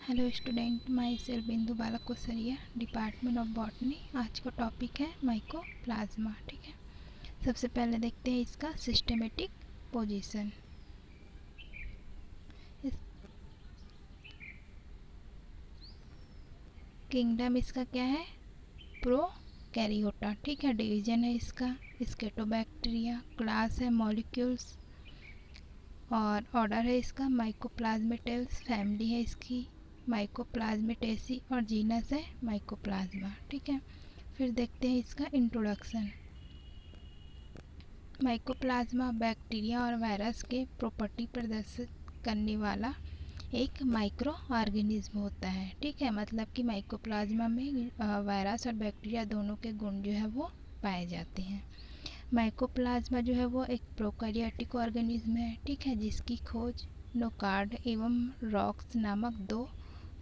Hello student, my self बिंदु बालक Kosariya, department of botany. आज का टॉपिक है माइकोप्लाज्मा। ठीक है, सबसे पहले देखते हैं इसका सिस्टमेटिक पोजीशन। किंगडम इसका क्या है? प्रोकैरियोटा। ठीक है, डिवीजन है इसका स्केटोबैक्टीरिया, क्लास है मॉलिक्यूल्स और ऑर्डर है इसका माइकोप्लाज्मेटेल्स, फैमिली है इसकी माइकोप्लाज्मेटेसी और जीनस है माइकोप्लाज्मा। ठीक है, फिर देखते हैं इसका इंट्रोडक्शन। माइकोप्लाज्मा बैक्टीरिया और वायरस के प्रॉपर्टी प्रदर्शित करने वाला एक माइक्रो ऑर्गेनिज्म होता है। ठीक है, मतलब कि माइकोप्लाज्मा में वायरस और बैक्टीरिया दोनों के गुण जो है वो पाए जाते हैं। माइकोप्लाज्मा जो है वो एक प्रोकैरियोटिक ऑर्गेनिज्म है। ठीक है, जिसकी खोज नोकार्ड एवं रॉक्स नामक दो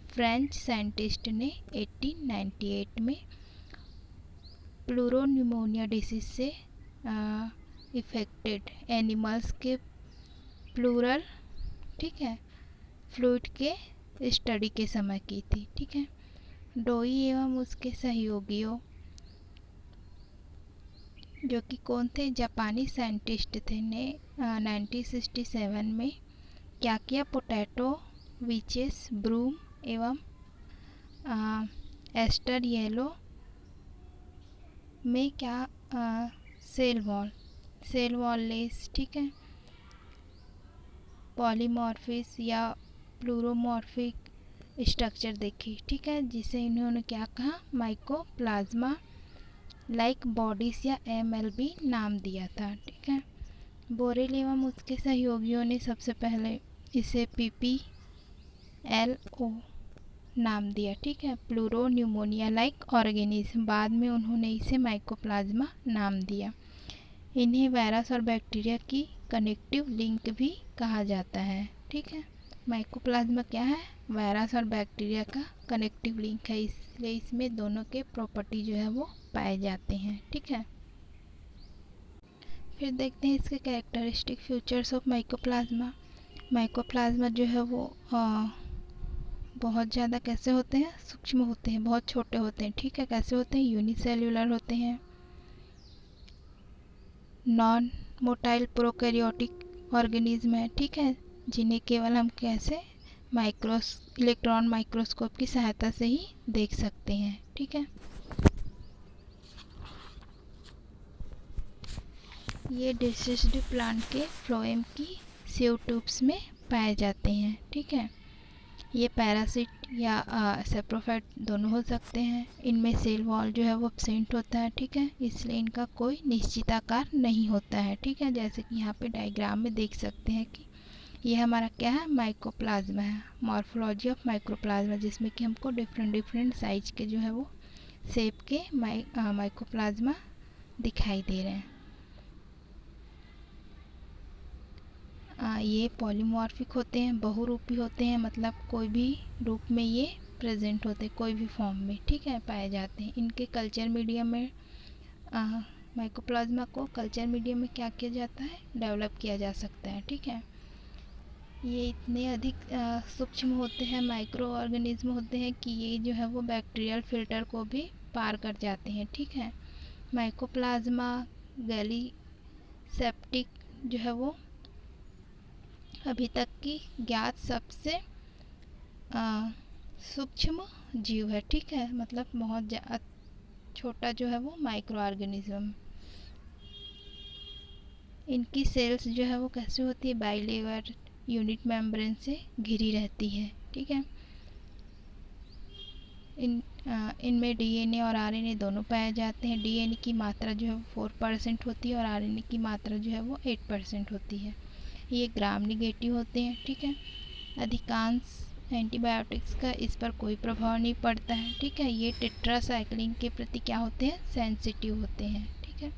फ्रेंच साइंटिस्ट ने 1898 में प्लूरोन्यूमोनिया डिसीज से इफेक्टेड एनिमल्स के प्लूरल, ठीक है, फ्लूइड के स्टडी के समय की थी। ठीक है, डोई एवं उसके सहयोगियों जो कि कौन थे, जापानी साइंटिस्ट थे, ने 1967 में क्या किया, पोटैटो, विचेस, ब्रूम एवं एस्टर येलो में क्या सेल वॉल लेस, ठीक है, पॉलीमॉर्फिस या प्लूरोमॉर्फिक स्ट्रक्चर देखी। ठीक है, जिसे इन्होंने क्या कहा, माइकोप्लाज्मा लाइक बॉडीज या MLB नाम दिया था। ठीक है, बोरेल एवं उसके सहयोगियों ने सबसे पहले इसे PPLO नाम दिया। ठीक है, प्लूरो न्यूमोनिया लाइक ऑर्गेनिज्म। बाद में उन्होंने इसे माइकोप्लाज्मा नाम दिया। इन्हें वायरस और बैक्टीरिया की कनेक्टिव लिंक भी कहा जाता है। ठीक है, माइकोप्लाज्मा क्या है, वायरस और बैक्टीरिया का कनेक्टिव लिंक है, इसलिए इसमें दोनों के प्रॉपर्टी जो है वो पाए जाते हैं। ठीक है, फिर देखते हैं इसके characteristic features of mycoplasma. Mycoplasma जो है वो बहुत ज़्यादा कैसे होते हैं, सूक्ष्म होते हैं, बहुत छोटे होते हैं। ठीक है, कैसे होते हैं, यूनिसेल्युलर होते हैं, नॉन मोटाइल प्रोकैरियोटिक ऑर्गेनिज्म है। ठीक है, जिन्हें केवल हम कैसे इलेक्ट्रॉन माइक्रोस्कोप की सहायता से ही देख सकते हैं। ठीक है, ये डिसीज्ड प्लांट के फ्लोएम की सीव ट्यूब्स में पाए जाते हैं। ठीक है, ये पैरासिट या सेप्रोफाइट दोनों हो सकते हैं। इनमें सेल वॉल जो है वो एब्सेंट होता है। ठीक है, इसलिए इनका कोई निश्चित आकार नहीं होता है। ठीक है, जैसे कि यहाँ पे डायग्राम में देख सकते हैं कि ये हमारा क्या है, माइकोप्लाज्मा है, मॉर्फोलॉजी ऑफ माइक्रोप्लाज्मा, जिसमें कि हमको डिफरेंट साइज के जो है वो शेप के माइकोप्लाज्मा दिखाई दे रहे हैं। ये पॉलीमॉर्फिक होते हैं, बहुरूपी होते हैं, मतलब कोई भी रूप में ये प्रेजेंट होते हैं, कोई भी फॉर्म में। ठीक है, पाए जाते हैं। इनके कल्चर मीडियम में माइकोप्लाज्मा को कल्चर मीडियम में क्या किया जाता है, डेवलप किया जा सकता है। ठीक है, ये इतने अधिक सूक्ष्म होते हैं, माइक्रो ऑर्गेनिज्म होते हैं कि ये जो है वो बैक्टीरियल फिल्टर को भी पार कर जाते हैं। ठीक है, माइकोप्लाज्मा गैली सेप्टिक जो है वो अभी तक की ज्ञात सबसे सूक्ष्म जीव है। ठीक है, मतलब बहुत छोटा जो है वो माइक्रो ऑर्गेनिज्म। इनकी सेल्स जो है वो कैसे होती है, बाइलेयर यूनिट मेम्ब्रेन से घिरी रहती है। ठीक है, इनमें DNA और RNA दोनों पाए जाते हैं। DNA की मात्रा जो है वो 4% होती है और RNA की मात्रा जो है वो 8% होती है। ये ग्राम निगेटिव होते हैं। ठीक है, अधिकांश एंटीबायोटिक्स का इस पर कोई प्रभाव नहीं पड़ता है। ठीक है, ये टेट्रासाइक्लिन के प्रति क्या होते हैं, सेंसिटिव होते हैं। ठीक है,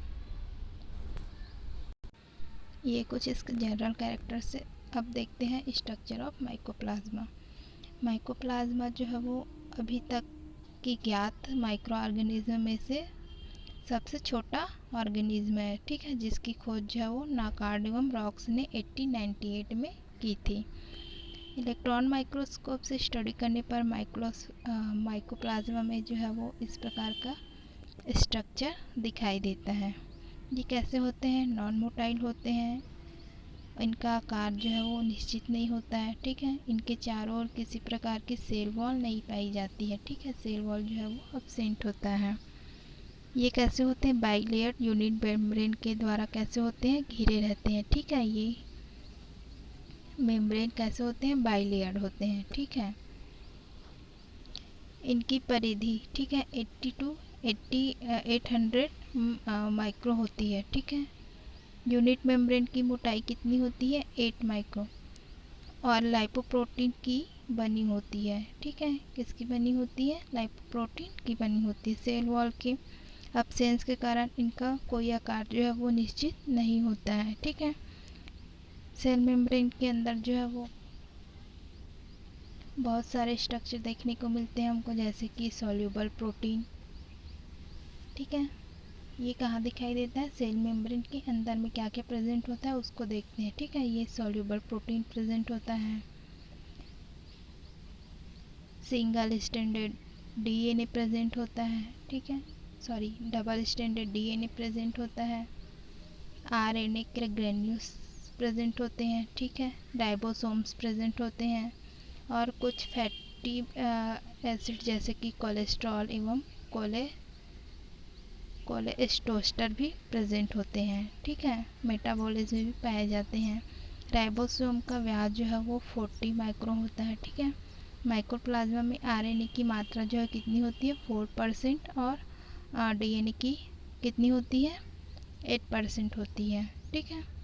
ये कुछ इसके जनरल कैरेक्टर से। अब देखते हैं स्ट्रक्चर ऑफ माइकोप्लाज्मा। माइकोप्लाज्मा जो है वो अभी तक की ज्ञात माइक्रो ऑर्गेनिज्म में से सबसे छोटा ऑर्गेनिज्म है। ठीक है, जिसकी खोज जो है वो नाकार्ड एवं रॉक्स ने 1898 में की थी। इलेक्ट्रॉन माइक्रोस्कोप से स्टडी करने पर माइकोप्लाज्मा में जो है वो इस प्रकार का स्ट्रक्चर दिखाई देता है। ये कैसे होते हैं? नॉन मोटाइल होते हैं, इनका आकार जो है वो निश्चित नहीं होता है, ठीक है। इनके चारों ओर किसी प्रकार की सेल वॉल नहीं पाई जाती है, ठीक है। सेल वॉल जो है वो एब्सेंट होता है। ये कैसे होते हैं? बाइलेयर यूनिट मेम्ब्रेन के द्वारा कैसे होते हैं? घिरे रहते हैं, ठीक है। ये मेम्ब्रेन कैसे होते हैं? बाइलेयर होते हैं, ठीक है। इनकी परिधि, ठीक है, 80 टू 800 माइक्रो होती है, ठीक है। यूनिट मेम्ब्रेन की मोटाई कितनी होती है? 8 माइक्रो। और लाइपोप्रोटीन की बनी होती है, ठीक है। किसकी बनी होती है? लाइपोप्रोटीन की बनी होती है। सेल वॉल के एब्सेंस के कारण इनका कोई आकार जो है वो निश्चित नहीं होता है, ठीक है। सेल मेम्ब्रेन के अंदर जो है वो बहुत सारे स्ट्रक्चर देखने को मिलते हैं हमको, जैसे कि सॉल्यूबल प्रोटीन, ठीक है। ये कहाँ दिखाई देता है? सेल मेम्ब्रेन के अंदर में क्या क्या प्रेजेंट होता है उसको देखते हैं, ठीक है। ये सॉल्यूबल प्रोटीन प्रेजेंट होता है। सिंगल स्टैंडर्ड डीएनए प्रेजेंट होता है, ठीक है। Sorry, double standard DNA present होता है। आरएनए के ग्रेन्यूल्स प्रेजेंट होते हैं, ठीक है। राइबोसोम्स प्रेजेंट होते हैं और कुछ फैटी एसिड जैसे कि कोलेस्ट्रॉल एवं कोलेस्टोस्टर भी प्रेजेंट होते हैं, ठीक है। मेटाबॉलिज्म भी पाए जाते हैं। राइबोसोम का व्यास जो है वो 40 माइक्रो होता है, ठीक है। माइक्रोप्लाज्मा में आरएनए की मात्रा जो है कितनी होती है? 4% और डीएनए की कितनी होती है? 8% होती है, ठीक है।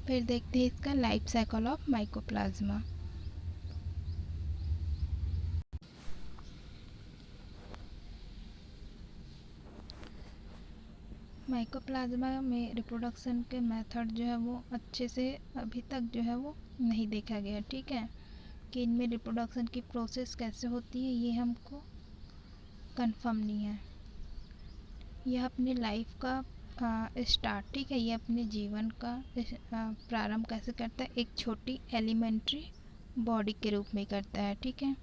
फिर देखते हैं इसका life cycle of mycoplasma. Mycoplasma में रिप्रोडक्शन के मेथड जो है वो अच्छे से अभी तक जो है वो नहीं देखा गया, ठीक है। कि इनमें रिप्रोडक्शन की प्रोसेस कैसे होती है ये हमको कंफर्म नहीं है। यह अपने लाइफ का स्टार्ट, ठीक है, ये अपने जीवन का प्रारंभ कैसे करता है? एक छोटी एलिमेंट्री बॉडी के रूप में करता है, ठीक है।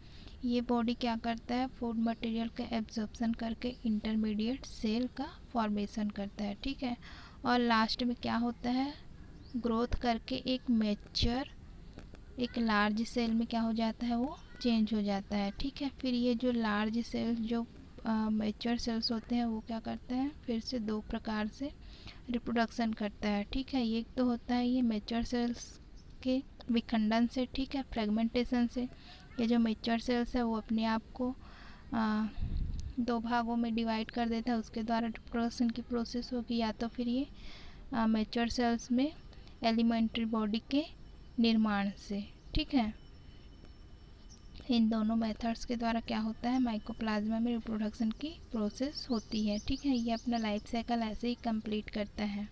ये बॉडी क्या करता है? फूड मटेरियल का एब्जॉर्प्शन करके इंटरमीडिएट सेल का फॉर्मेशन करता है, ठीक है। और लास्ट में क्या होता है? ग्रोथ करके एक लार्ज सेल में क्या हो जाता है? वो चेंज हो जाता है, ठीक है। फिर ये जो लार्ज सेल जो मैच्योर सेल्स होते हैं वो क्या करते हैं? फिर से दो प्रकार से रिप्रोडक्शन करता है, ठीक है। एक तो होता है ये मैच्योर सेल्स के विखंडन से, ठीक है, फ्रेगमेंटेशन से। ये जो मैच्योर सेल्स है वो अपने आप को दो भागों में डिवाइड कर देता है, उसके द्वारा रिप्रोडक्शन की प्रोसेस होगी। या तो फिर ये मैच्योर सेल्स में एलिमेंट्री बॉडी के निर्माण से, ठीक है। इन दोनों मेथड्स के द्वारा क्या होता है? माइकोप्लाज्मा में रिप्रोडक्शन की प्रोसेस होती है, ठीक है। ये अपना लाइफ साइकिल ऐसे ही कंप्लीट करता है।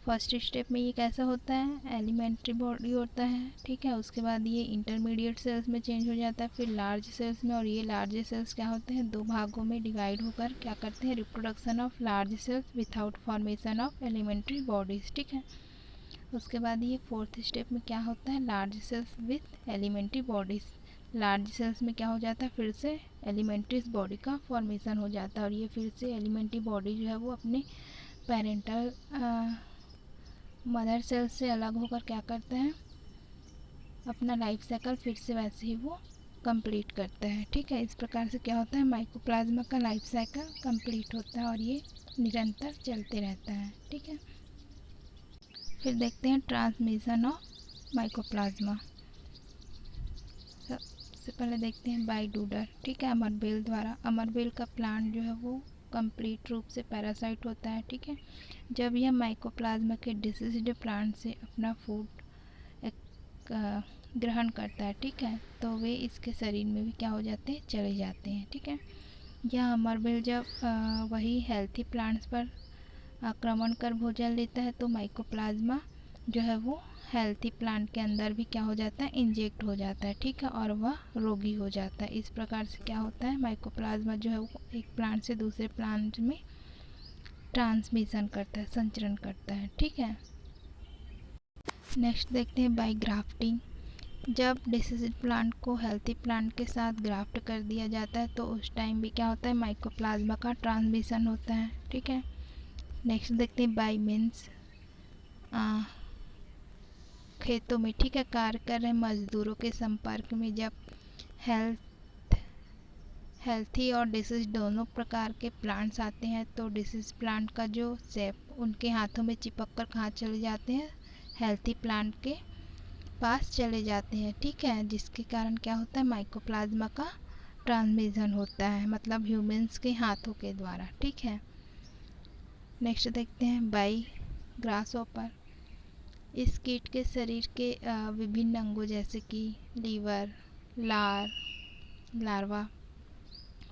फर्स्ट स्टेप में ये कैसा होता है? एलिमेंट्री बॉडी होता है, ठीक है। उसके बाद ये इंटरमीडिएट सेल्स में चेंज हो जाता है, फिर लार्ज सेल्स में। और ये लार्ज सेल्स क्या होते हैं? दो भागों में डिवाइड होकर क्या करते हैं? Reproduction of large cells without formation of elementary bodies, ठीक है। उसके बाद ये फोर्थ स्टेप में क्या होता है? Large cells with elementary bodies. Large cells में क्या हो जाता है? फिर से एलिमेंट्री बॉडी का फॉर्मेशन हो जाता है और ये फिर से एलिमेंट्री बॉडी जो है वो अपने पेरेंटल मदर सेल्स से अलग होकर क्या करते हैं? अपना लाइफ साइकिल फिर से वैसे ही वो कंप्लीट करता है, ठीक है। इस प्रकार से क्या होता है? माइकोप्लाज्मा का लाइफ साइकिल कंप्लीट होता है और ये निरंतर चलते रहता है, ठीक है। फिर देखते हैं ट्रांसमिशन ऑफ माइकोप्लाज्मा। सबसे पहले देखते हैं बाइडूडर, ठीक है, अमरबेल द्वारा। अमरबेल का प्लांट जो है वो कंप्लीट रूप से पैरासाइट होता है, ठीक है। जब यह माइकोप्लाज्मा के डिसीज्ड प्लांट से अपना फूड ग्रहण करता है, ठीक है, तो वे इसके शरीर में भी क्या हो जाते हैं? चले जाते हैं, ठीक है। यह अमरबेल जब वही हेल्थी प्लांट्स पर आक्रमण कर भोजन लेता है तो माइकोप्लाज्मा जो है वो हेल्थी प्लांट के अंदर भी क्या हो जाता है? इंजेक्ट हो जाता है, ठीक है, और वह रोगी हो जाता है। इस प्रकार से क्या होता है? माइकोप्लाज्मा जो है वो एक प्लांट से दूसरे प्लांट में ट्रांसमिशन करता है, संचरण करता है, ठीक है। नेक्स्ट देखते हैं बाय ग्राफ्टिंग। जब डिसीज्ड प्लांट को हेल्थी प्लांट के साथ ग्राफ्ट कर दिया जाता है तो उस टाइम भी क्या होता है, माइकोप्लाज्मा का ट्रांसमिशन होता है। ठीक है। नेक्स्ट देखते हैं बाय मीन्स, खेतों में, ठीक है, कार्य कर रहे मजदूरों के संपर्क में जब हेल्थी और डिसीज दोनों प्रकार के प्लांट्स आते हैं तो डिसीज प्लांट का जो सेप उनके हाथों में चिपक कर कहाँ चले जाते हैं, हेल्थी प्लांट के पास चले जाते हैं। ठीक है, जिसके कारण क्या होता है, माइकोप्लाज्मा का ट्रांसमिशन होता है, मतलब ह्यूमंस के हाथों के द्वारा। ठीक है। नेक्स्ट देखते हैं बाई ग्रासहॉपर। इस कीट के शरीर के विभिन्न अंगों जैसे कि लीवर, लार्वा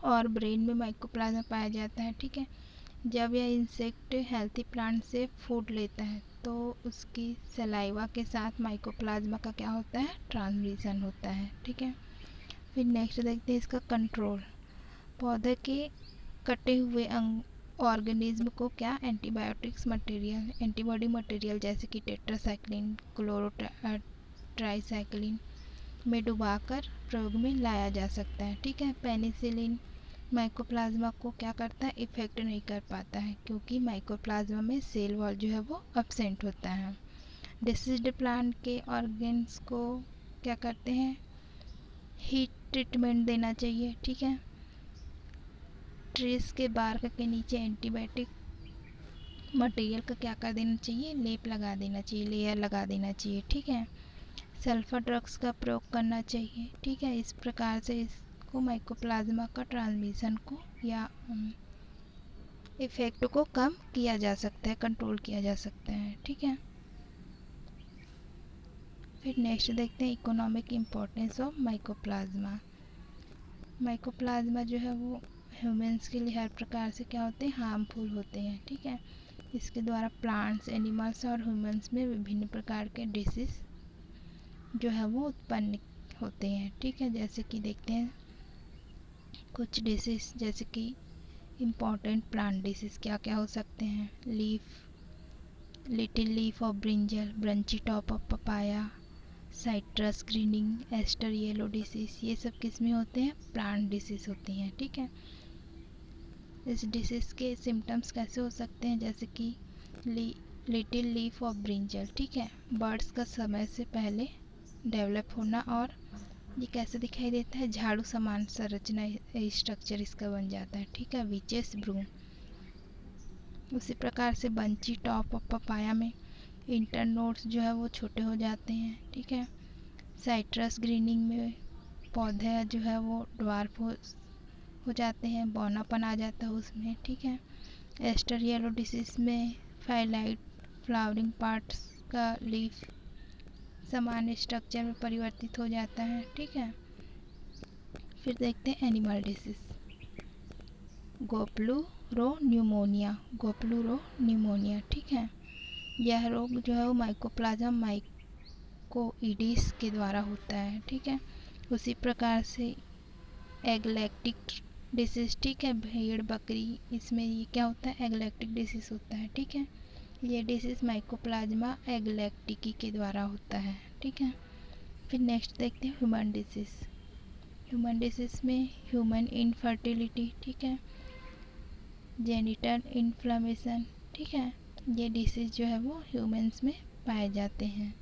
और ब्रेन में माइकोप्लाज्मा पाया जाता है। ठीक है। जब यह इंसेक्ट हेल्थी प्लांट से फूड लेता है तो उसकी सलाइवा के साथ माइकोप्लाज्मा का क्या होता है, ट्रांसमिशन होता है। ठीक है। फिर नेक्स्ट देखते हैं इसका कंट्रोल। पौधे के कटे हुए अंग ऑर्गेनिज्म को क्या एंटीबायोटिक्स मटेरियल, एंटीबॉडी मटेरियल जैसे कि टेट्रासाइक्लिन, क्लोरोट्राइसाइक्लिन में डुबाकर प्रयोग में लाया जा सकता है। ठीक है। पेनिसिलिन माइकोप्लाज्मा को क्या करता है, इफेक्ट नहीं कर पाता है क्योंकि माइकोप्लाज्मा में सेल वॉल जो है वो एब्सेंट होता है। डिसीज्ड प्लांट के ऑर्गेन्स को क्या करते हैं, हीट ट्रीटमेंट देना चाहिए। ठीक है। ट्रीज के बार्क के नीचे एंटीबायोटिक मटेरियल का क्या कर देना चाहिए, लेप लगा देना चाहिए, लेयर लगा देना चाहिए। ठीक है। सल्फर ड्रग्स का प्रयोग करना चाहिए। ठीक है। इस प्रकार से इसको माइकोप्लाज्मा का ट्रांसमिशन को या इफेक्ट को कम किया जा सकता है, कंट्रोल किया जा सकता है। ठीक है। फिर नेक्स्ट देखते हैं economic importance of mycoplasma. Mycoplasma जो है वो ह्यूमंस के लिए हर प्रकार से क्या होते हैं, हार्मफुल होते हैं। ठीक है। इसके द्वारा प्लांट्स, एनिमल्स और ह्यूमंस में विभिन्न प्रकार के डिसीज जो है वो उत्पन्न होते हैं। ठीक है। जैसे कि देखते हैं कुछ डिसीज, जैसे कि इम्पॉर्टेंट प्लांट डिसीज क्या क्या हो सकते हैं, little leaf of brinjal, bunchy top of papaya, citrus greening, aster yellow disease, ये सब किस में होते हैं, प्लांट डिसीज होती हैं। ठीक है। इस डिसीज के सिम्टम्स कैसे हो सकते हैं, जैसे कि लिटिल लीफ ऑफ ब्रिंजल, ठीक है, बर्ड्स का समय से पहले डेवलप होना, और ये कैसे दिखाई देता है, झाड़ू समान संरचना स्ट्रक्चर इसका बन जाता है। ठीक है। Witches broom. उसी प्रकार से बंची टॉप ऑफ पपाया में इंटरनोड्स जो है वो छोटे हो जाते हैं। ठीक है। साइट्रस ग्रीनिंग में पौधे जो है वो ड्वार्फ हो जाते हैं, बौनापन आ जाता है उसमें। ठीक है। एस्टर येलो डिसीज में फाइलाइट फ्लावरिंग पार्ट्स का लीफ समान स्ट्रक्चर में परिवर्तित हो जाता है। ठीक है। फिर देखते हैं एनिमल डिसीज। गोप्लूरो न्यूमोनिया, ठीक है, यह रोग जो है वो माइकोप्लाज्मा माइकोइडिस के द्वारा होता है। ठीक है। उसी प्रकार से एगलैक्टिक डिसीज, ठीक है, भेड़ बकरी, इसमें ये क्या होता है, एगलैक्टिक डिसीज होता है। ठीक है। ये डिसीज माइकोप्लाज्मा एगलैक्टिकी के द्वारा होता है। ठीक है। फिर नेक्स्ट देखते हैं ह्यूमन डिसीज। ह्यूमन डिसीज में ह्यूमन इनफर्टिलिटी, ठीक है, जेनिटल इन्फ्लेमेशन, ठीक है, ये डिसीज जो है वो ह्यूमंस में पाए जाते हैं।